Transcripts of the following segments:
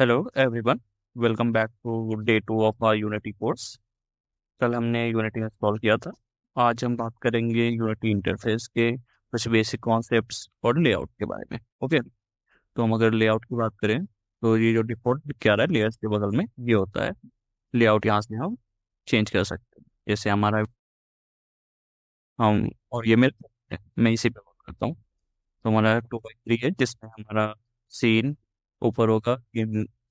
Hello everyone, welcome back to day 2 of our Unity course. कल हमने unity install किया था। आज हम बात करेंगे यूनिटी इंटरफेस के कुछ बेसिक कॉन्सेप्ट्स और लेआउट के बारे में। ओके, तो हम अगर लेआउट की बात करें तो ये जो डिफॉल्ट दिख क्या रहा है लेयर्स के बगल में, ये होता है लेआउट। यहाँ से हम चेंज कर सकते हैं, जैसे हमारा हम और ये मेरे मैं इसी पे बात करता हूँ। तो हमारा 2x3 है जिसमें हमारा सीन ऊपर होगा, ये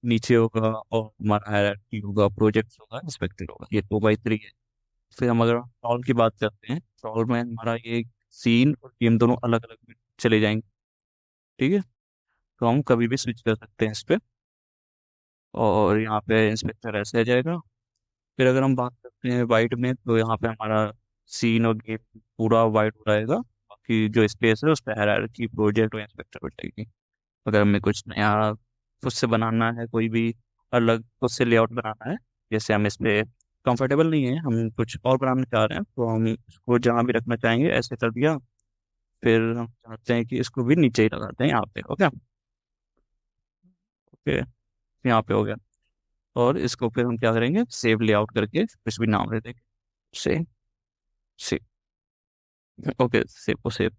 नीचे होगा, और हमारा हायरार्की होगा, प्रोजेक्ट्स होगा, इंस्पेक्टर होगा। ये 2x3 है। फिर हम अगर सॉल्व की बात करते हैं, सॉल्व में हमारा ये सीन और गेम दोनों अलग अलग चले जाएंगे। ठीक है, तो हम कभी भी स्विच कर सकते हैं इस पे। और यहाँ पे इंस्पेक्टर ऐसे आ जाएगा। फिर अगर हम बात करते हैं वाइट में, तो यहाँ पे हमारा सीन और गेम पूरा वाइट हो जाएगा। बाकी जो स्पेस है उस पर हायरार्की, प्रोजेक्ट और इंस्पेक्टर बैठेगी। अगर हमें कुछ नया खुद से बनाना है, कोई भी अलग खुद से लेआउट बनाना है, जैसे हम इस पे कंफर्टेबल नहीं है, हम कुछ और बनाना चाह रहे हैं, तो हम इसको जहाँ भी रखना चाहेंगे ऐसे कर दिया। फिर हम चाहते हैं कि इसको भी नीचे ही लगाते हैं यहाँ पे। ओके ओके, यहाँ पे हो गया। और इसको फिर हम क्या करेंगे, सेव लेआउट करके कुछ भी नाम दे देंगे। Save save. ओके, सेव को सेव।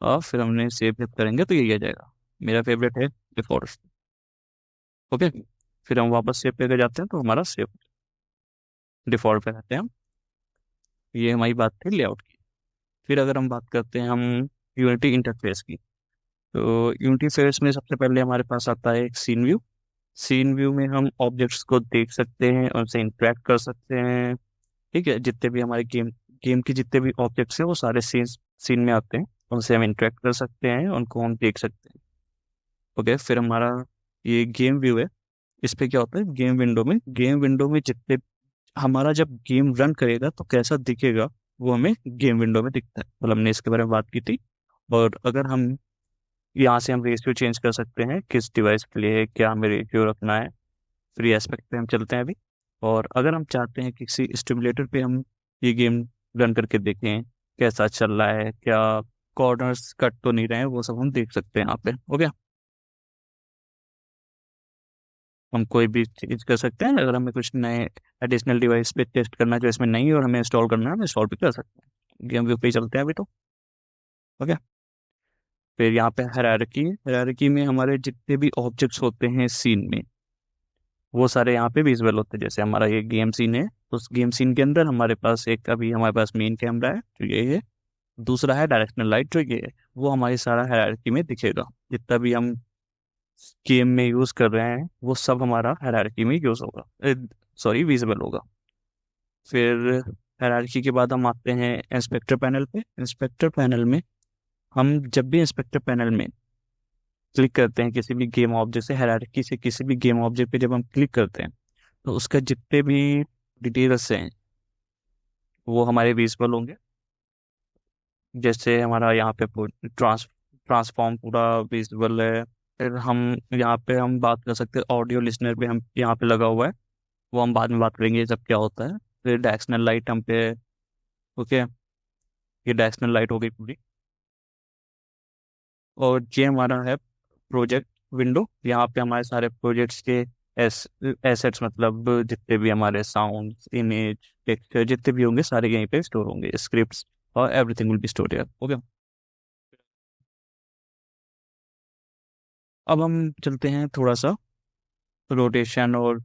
और फिर हमने सेव जब करेंगे तो यही आ जाएगा। मेरा फेवरेट है डिफॉल्ट। ओके, फिर हम वापस सेव पे जाते हैं तो हमारा सेव डिफॉल्ट पे रहते हैं हम। ये हमारी बात थी लेआउट की। फिर अगर हम बात करते हैं हम यूनिटी इंटरफेस की, तो यूनिटी फेस में सबसे पहले हमारे पास आता है एक सीन व्यू। सीन व्यू में हम ऑब्जेक्ट्स को देख सकते हैं, उनसे इंटरेक्ट कर सकते हैं। ठीक है, जितने भी हमारे गेम गेम के जितने भी ऑब्जेक्ट्स हैं वो सारे सीन सीन में आते हैं। उनसे हम इंटरेक्ट कर सकते हैं, उनको हम देख सकते हैं। ओके, फिर हमारा ये गेम व्यू है। इस पे क्या होता है, गेम विंडो में जितने हमारा जब गेम रन करेगा तो कैसा दिखेगा, वो हमें गेम विंडो में दिखता है। मतलब हमने इसके बारे में बात की थी। और अगर हम यहाँ से हम रेशियो चेंज कर सकते हैं, किस डिवाइस के लिए क्या हमें रेशियो रखना है। फ्री एस्पेक्ट पे हम चलते हैं अभी। और अगर हम चाहते हैं कि किसी स्टिमुलेटर पे हम ये गेम रन करके देखें कैसा चल रहा है, क्या कॉर्नर्स कट तो नहीं रहे हैं, वो सब हम देख सकते हैं यहाँ पे। ओके, हम कोई भी चीज कर सकते हैं। अगर हमें कुछ नए एडिशनल डिवाइस पे टेस्ट करना है जो इसमें नहीं है और हमें इंस्टॉल करना है, हम इंस्टॉल भी कर सकते हैं। गेम व्यू पे ही चलते हैं अभी तो। ओके, फिर यहाँ पे हायरार्की में हमारे जितने भी ऑब्जेक्ट्स होते हैं सीन में, वो सारे यहाँ पे विजिबल होते हैं। जैसे हमारा ये गेम सीन है, उस गेम सीन के अंदर हमारे पास एक अभी हमारे पास मेन कैमरा है जो ये है। दूसरा है डायरेक्शनल लाइट जो ये है। वो हमारी सारा हायरार्की में दिखेगा। जितना भी हम गेम में यूज कर रहे हैं वो सब हमारा हायरार्की में यूज होगा, सॉरी विजिबल होगा। फिर हायरार्की के बाद हम आते हैं इंस्पेक्टर पैनल पे। इंस्पेक्टर पैनल में हम जब भी इंस्पेक्टर पैनल में क्लिक करते हैं किसी भी गेम ऑब्जेक्ट से, हायरार्की से किसी भी गेम ऑब्जेक्ट पे जब हम क्लिक करते हैं, तो उसका जितने भी डिटेल्स हैं वो हमारे विजिबल होंगे। जैसे हमारा यहाँ पे ट्रांसफॉर्म पूरा विजिबल है। फिर हम यहाँ पे हम बात कर सकते हैं ऑडियो लिसनर पे, हम यहाँ पे लगा हुआ है, वो हम बाद में बात करेंगे ये सब क्या होता है। फिर डायरेक्शनल लाइट हम पे। ओके, ये डायरेक्शनल लाइट हो गई पूरी। और ये हमारा है प्रोजेक्ट विंडो। यहाँ पे हमारे सारे प्रोजेक्ट्स के एस एसेट्स, मतलब जितने भी हमारे साउंड, इमेज, टेक्सचर जितने भी होंगे सारे यहीं पे स्टोर होंगे, स्क्रिप्ट्स और everything will be store here. Okay, अब हम चलते हैं थोड़ा सा रोटेशन और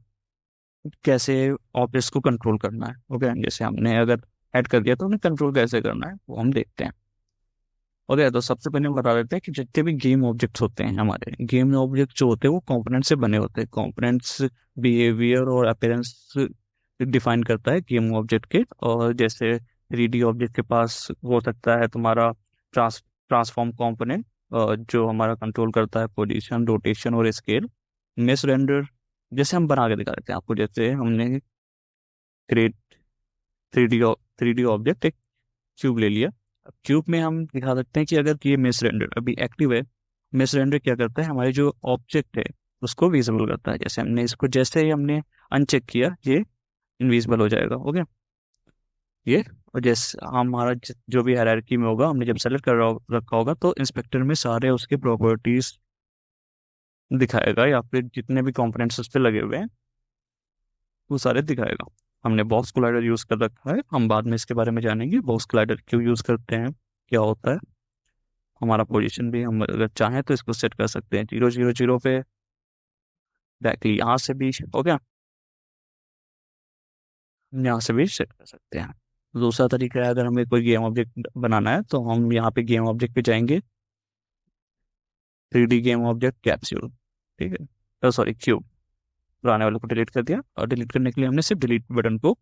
कैसे ऑब्जेक्ट्स को कंट्रोल करना है। ओके, जैसे हमने अगर ऐड कर दिया तो उन्हें कंट्रोल कैसे करना है वो हम देखते हैं। ओके, तो सबसे पहले हम बता देते हैं कि जितने भी गेम ऑब्जेक्ट्स होते हैं, हमारे गेम ऑब्जेक्ट जो होते हैं वो कंपोनेंट से बने होते हैं। कंपोनेंट्स बिहेवियर और अपीयरेंस डिफाइन करता है गेम ऑब्जेक्ट के। और जैसे 3D ऑब्जेक्ट के पास वो हो सकता है तुम्हारा ट्रांसफॉर्म कंपोनेंट, जो हमारा कंट्रोल करता है पोजीशन, रोटेशन और स्केल। मेश रेंडर, जैसे हम बना के दिखा देते हैं आपको। जैसे हमने क्रिएट 3D ऑब्जेक्ट एक क्यूब ले लिया। अब क्यूब में हम दिखा सकते हैं कि अगर ये मेश रेंडर अभी एक्टिव है, मेश रेंडर क्या करता है, हमारे जो ऑब्जेक्ट है उसको विजिबल करता है। जैसे हमने इसको जैसे ही हमने अनचेक किया, ये इनविजिबल हो जाएगा। ओके, ये और जैसे हमारा जो भी हायरार्की में होगा, हमने जब सेलेक्ट कर रखा होगा तो इंस्पेक्टर में सारे उसके प्रॉपर्टीज दिखाएगा, या फिर जितने भी कंपोनेंट्स उस पर लगे हुए हैं वो सारे दिखाएगा। हमने बॉक्स कोलाइडर यूज़ कर रखा है, हम बाद में इसके बारे में जानेंगे बॉक्स कोलाइडर क्यों यूज़ करते हैं, क्या होता है। हमारा पोजीशन भी हम अगर चाहें तो इसको सेट कर सकते हैं 0 0 0 पे, डायरेक्टली यहाँ से भी हो गया, यहाँ से भी सेट कर सकते हैं। दूसरा तरीका है, अगर हमें कोई गेम ऑब्जेक्ट बनाना है तो हम यहाँ पे गेम ऑब्जेक्ट पे जाएंगे, 3D गेम ऑब्जेक्ट कैप्सूल, ठीक है, तो सॉरी क्यूब, पुराने वाले को डिलीट कर दिया, और डिलीट करने के लिए हमने सिर्फ डिलीट बटन को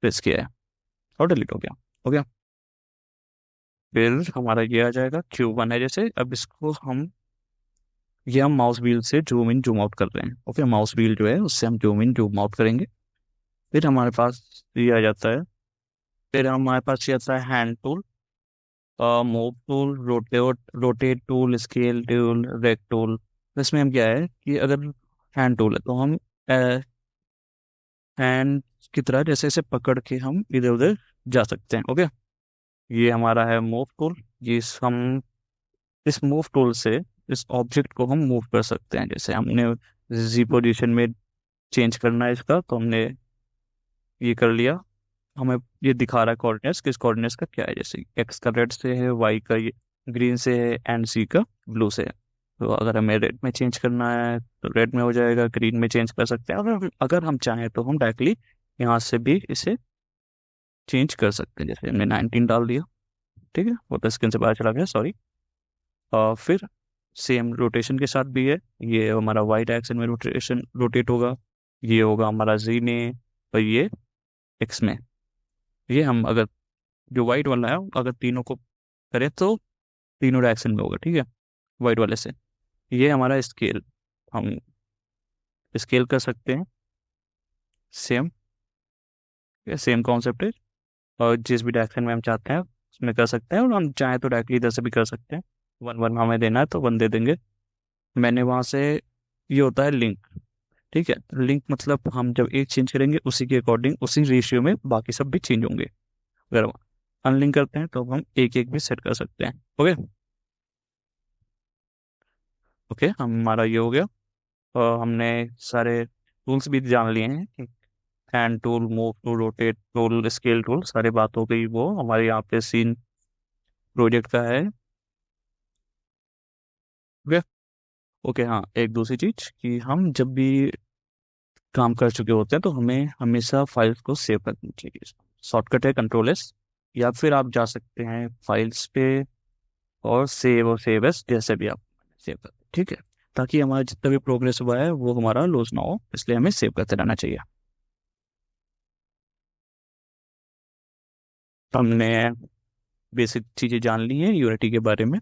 प्रेस किया है और डिलीट हो गया, हो गया। फिर हमारा ये आ जाएगा क्यूब बना है जैसे। अब इसको हम, ये हम माउस व्हील से जूम इन जूम आउट कर रहे हैं, ओके, माउस व्हील जो है उससे हम जूम इन जूम आउट करेंगे। फिर हमारे पास ये आ जाता है, फिर हमारे पास ये आता है hand tool, move tool, rotate tool, scale tool, rect tool. इसमें हम क्या है कि अगर हैंड टूल है तो हम हैंड की तरह जैसे इसे पकड़ के हम इधर उधर जा सकते हैं, ओके। ये हमारा है मूव टूल, हम इस मूव टूल से इस ऑब्जेक्ट को हम मूव कर सकते हैं। जैसे हमने जी पोजीशन में चेंज करना है इसका, तो हमने ये कर लिया, हमें ये दिखा रहा है कोऑर्डिनेट्स, किस कोऑर्डिनेट्स का क्या है, जैसे एक्स का रेड से है, वाई का ये ग्रीन से है, एंड सी का ब्लू से है। तो अगर हमें रेड में चेंज करना है तो रेड में हो जाएगा, ग्रीन में चेंज कर सकते हैं, अगर हम चाहें तो हम डायरेक्टली यहाँ से भी इसे चेंज कर सकते हैं। जैसे हमने 19 डाल दिया, ठीक है, वो तो स्क्रीन से बाहर चला गया, सॉरी। और फिर सेम रोटेशन के साथ भी है, ये हमारा वाई डायरेक्शन में रोटेशन रोटेट होगा, ये होगा हमारा जी में, और ये एक्स में। ये हम अगर जो वाइट वाला है अगर तीनों को करें तो तीनों डायरेक्शन में होगा, ठीक है, वाइट वाले से। ये हमारा स्केल, हम स्केल कर सकते हैं, सेम, ये सेम कॉन्सेप्ट है, और जिस भी डायरेक्शन में हम चाहते हैं उसमें कर सकते हैं, और हम चाहें तो डायरेक्टली इधर से भी कर सकते हैं। 1 1 हमें देना है तो 1 दे देंगे। मैंने वहाँ से, ये होता है लिंक, ठीक है, लिंक मतलब हम जब एक चेंज करेंगे उसी के अकॉर्डिंग उसी रेशियो में बाकी सब भी चेंज होंगे। अगर हम अनलिंक करते हैं तो हम एक एक भी सेट कर सकते हैं, ओके। ओके, हमारा ये हो गया, और हमने सारे टूल्स भी जान लिए हैं, hand tool, move tool, rotate tool, scale tool, सारी बात हो गई। वो हमारे यहाँ पे सीन प्रोजेक्ट का है, ओके। ओके, हाँ, एक दूसरी चीज कि हम जब भी काम कर चुके होते हैं तो हमें हमेशा फाइल्स को सेव करनी चाहिए। शॉर्टकट है कंट्रोल एस, या फिर आप जा सकते हैं फाइल्स पे और सेव एस, जैसे भी आप सेव करते हैं, ठीक है, ताकि हमारा जितना भी प्रोग्रेस हुआ है वो हमारा लॉस ना हो, इसलिए हमें सेव करते रहना चाहिए। हमने बेसिक चीज़ें जान ली हैं यूनिटी के बारे में,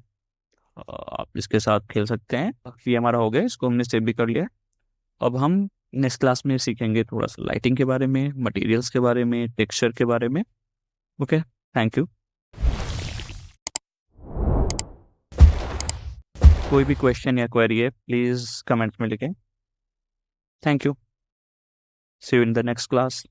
आप इसके साथ खेल सकते हैं। ये हमारा हो गया, इसको हमने सेव भी कर लिया। अब हम नेक्स्ट क्लास में सीखेंगे थोड़ा सा लाइटिंग के बारे में, मटेरियल्स के बारे में, टेक्सचर के बारे में, ओके। Thank you. कोई भी क्वेश्चन या क्वेरी है प्लीज़ कमेंट्स में लिखें। Thank you. See you in the next class.